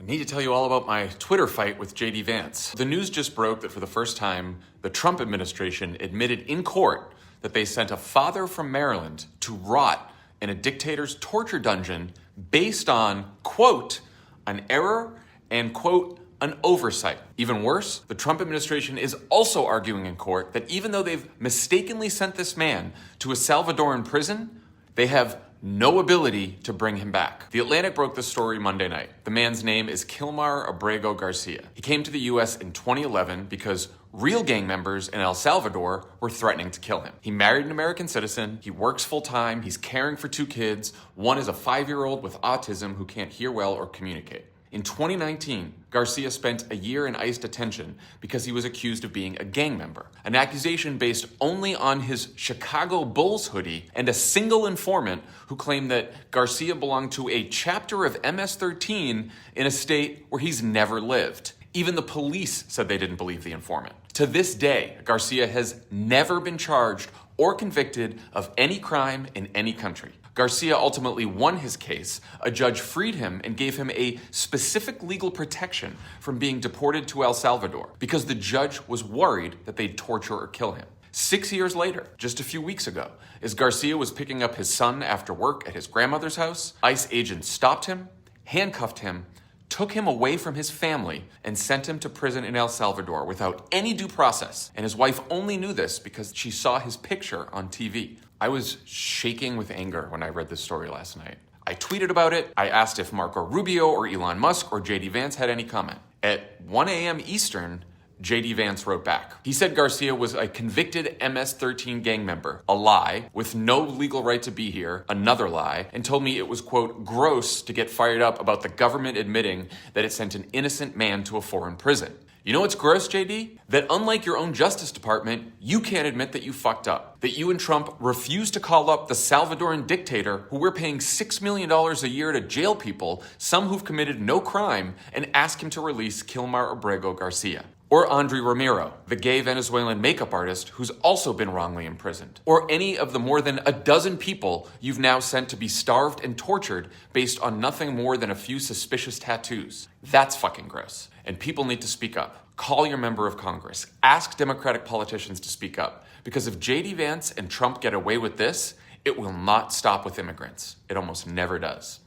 I need to tell you all about my Twitter fight with JD Vance. The news just broke that for the first time, the Trump administration admitted in court that they sent a father from Maryland to rot in a dictator's torture dungeon based on, quote, an error and, quote, an oversight. Even worse, the Trump administration is also arguing in court that even though they've mistakenly sent this man to a Salvadoran prison, they have no ability to bring him back. The Atlantic broke this story Monday night. The man's name is Kilmar Abrego Garcia. He came to the US in 2011 because real gang members in El Salvador were threatening to kill him. He married an American citizen, he works full-time, he's caring for 2 kids. One is a 5-year-old with autism who can't hear well or communicate. In 2019, Garcia spent a year in ICE detention because he was accused of being a gang member, an accusation based only on his Chicago Bulls hoodie and a single informant who claimed that Garcia belonged to a chapter of MS-13 in a state where he's never lived. Even the police said they didn't believe the informant. To this day, Garcia has never been charged or convicted of any crime in any country. Garcia ultimately won his case. A judge freed him and gave him a specific legal protection from being deported to El Salvador because the judge was worried that they'd torture or kill him. 6 years later, just a few weeks ago, as Garcia was picking up his son after work at his grandmother's house, ICE agents stopped him, handcuffed him, took him away from his family, and sent him to prison in El Salvador without any due process. And his wife only knew this because she saw his picture on TV. I was shaking with anger when I read this story last night. I tweeted about it. I asked if Marco Rubio or Elon Musk or JD Vance had any comment. At 1 a.m. Eastern, JD Vance wrote back. He said Garcia was a convicted MS-13 gang member, a lie, with no legal right to be here, another lie, and told me it was, quote, gross to get fired up about the government admitting that it sent an innocent man to a foreign prison. You know what's gross, JD? That unlike your own Justice Department, you can't admit that you fucked up. That you and Trump refused to call up the Salvadoran dictator who we're paying $6 million a year to jail people, some who've committed no crime, and ask him to release Kilmar Abrego Garcia. Or Andre Romero, the gay Venezuelan makeup artist who's also been wrongly imprisoned. Or any of the more than a dozen people you've now sent to be starved and tortured based on nothing more than a few suspicious tattoos. That's fucking gross. And people need to speak up. Call your member of Congress. Ask Democratic politicians to speak up. Because if JD Vance and Trump get away with this, it will not stop with immigrants. It almost never does.